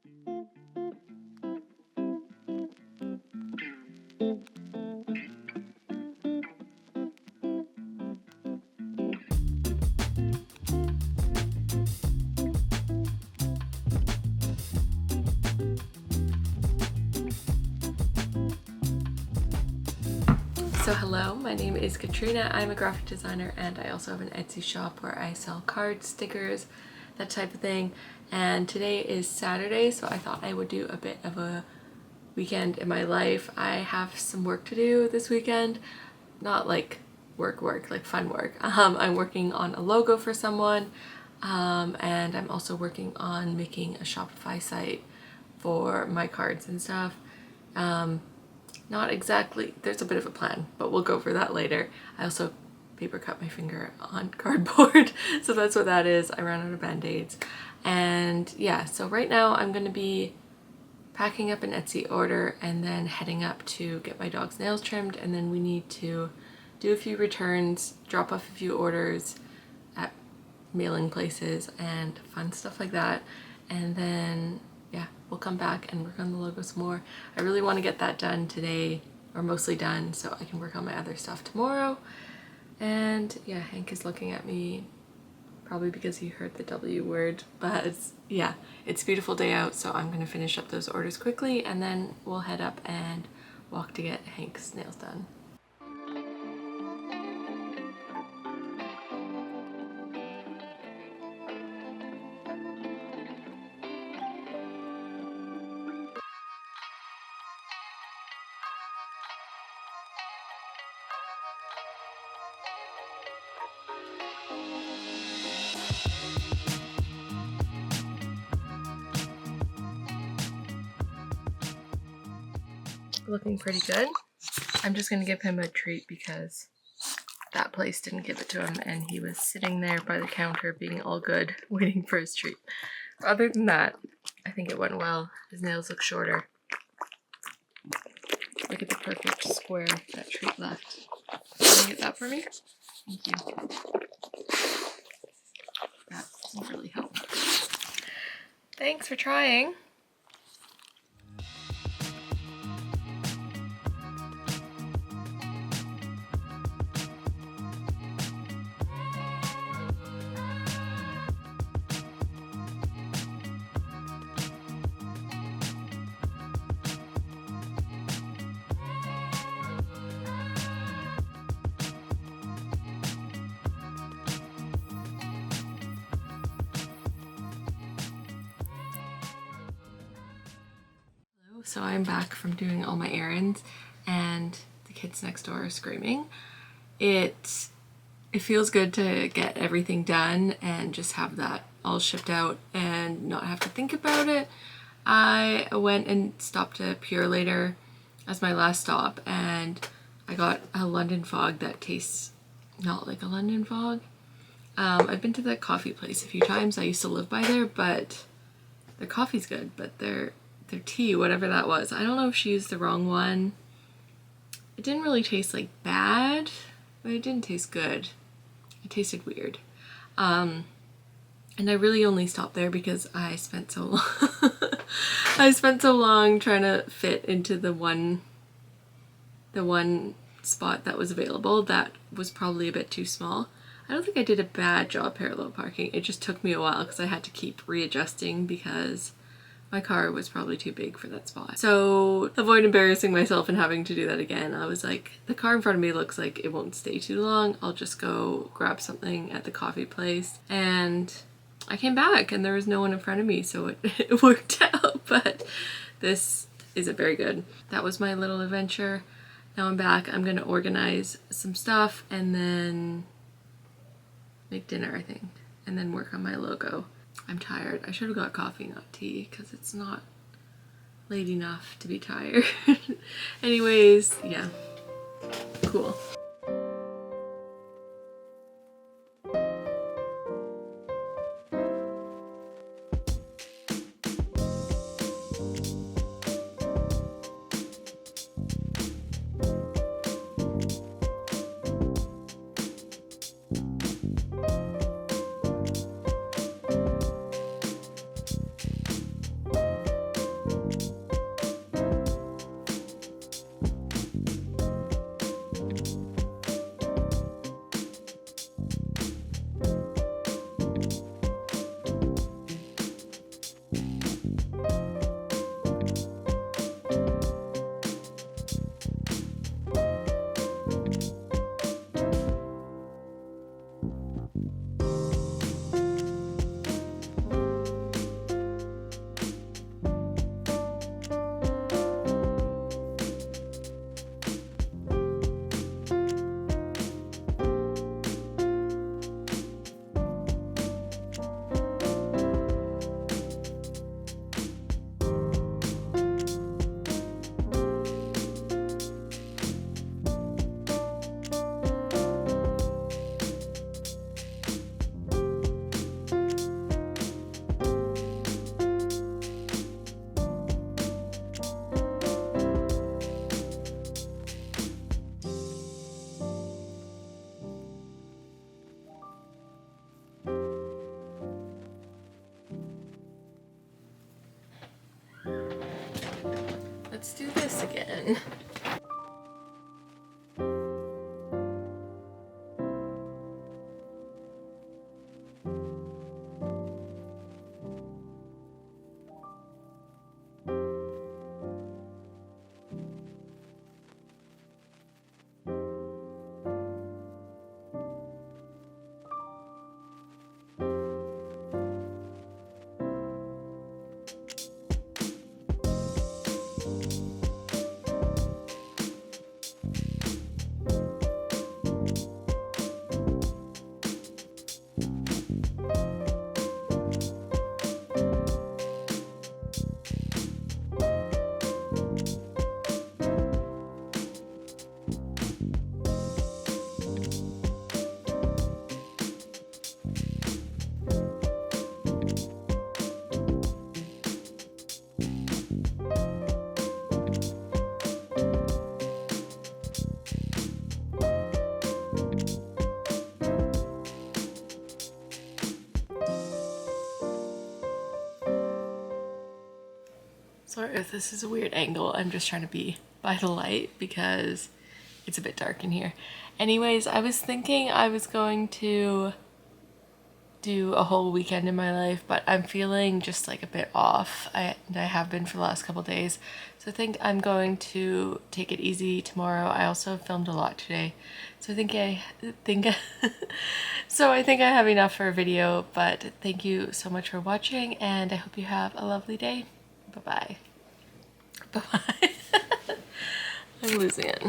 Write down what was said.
So hello, my name is Katrina. I'm a graphic designer and I also have an Etsy shop where I sell cards, stickers, that type of thing. And today is Saturday, so I thought I would do a bit of a weekend in my life. I have some work to do this weekend, not like work, like fun work. I'm working on a logo for someone, and I'm also working on making a Shopify site for my cards and stuff. Not exactly, there's a bit of a plan, but we'll go over that later. I also paper cut my finger on cardboard, so that's what that is. I ran out of band-aids. And yeah, so right now I'm going to be packing up an Etsy order and then heading up to get my dog's nails trimmed, and then we need to do a few returns, drop off a few orders at mailing places and fun stuff like that. And then yeah, we'll come back and work on the logo some more. I really want to get that done today, or mostly done, so I can work on my other stuff tomorrow. And yeah, Hank is looking at me probably because he heard the W word, but yeah, it's a beautiful day out, so I'm gonna finish up those orders quickly and then we'll head up and walk to get Hank's nails done. Looking pretty good. I'm just gonna give him a treat because that place didn't give it to him and he was sitting there by the counter being all good, waiting for his treat. Other than that, I think it went well. His nails look shorter. Look at the perfect square that treat left. Can you get that for me? Thank you. That doesn't really help. Thanks for trying. So I'm back from doing all my errands and the kids next door are screaming. It feels good to get everything done and just have that all shipped out and not have to think about it. I went and stopped at Pure Later as my last stop and I got a London fog that tastes not like a London fog. I've been to the coffee place a few times. I used to live by there, but their coffee's good, but their tea, whatever that was, I don't know if she used the wrong one. It didn't really taste like bad, but it didn't taste good. It tasted weird. And I really only stopped there because I spent so long trying to fit into the one spot that was available that was probably a bit too small. I don't think I did a bad job parallel parking. It just took me a while because I had to keep readjusting because my car was probably too big for that spot. So to avoid embarrassing myself and having to do that again, I was like, the car in front of me looks like it won't stay too long. I'll just go grab something at the coffee place. And I came back and there was no one in front of me, so it worked out, but this isn't very good. That was my little adventure. Now I'm back. I'm gonna organize some stuff and then make dinner, I think, and then work on my logo. I'm tired. I should have got coffee, not tea, because it's not late enough to be tired. Anyways, yeah, cool. let's do this again. Sorry if this is a weird angle, I'm just trying to be by the light because it's a bit dark in here. Anyways, I was thinking I was going to do a whole weekend in my life, but I'm feeling just like a bit off. I have been for the last couple days. So I think I'm going to take it easy tomorrow. I also filmed a lot today. So I think I think I have enough for a video, but thank you so much for watching and I hope you have a lovely day. Bye-bye. Bye-bye. I'm losing it.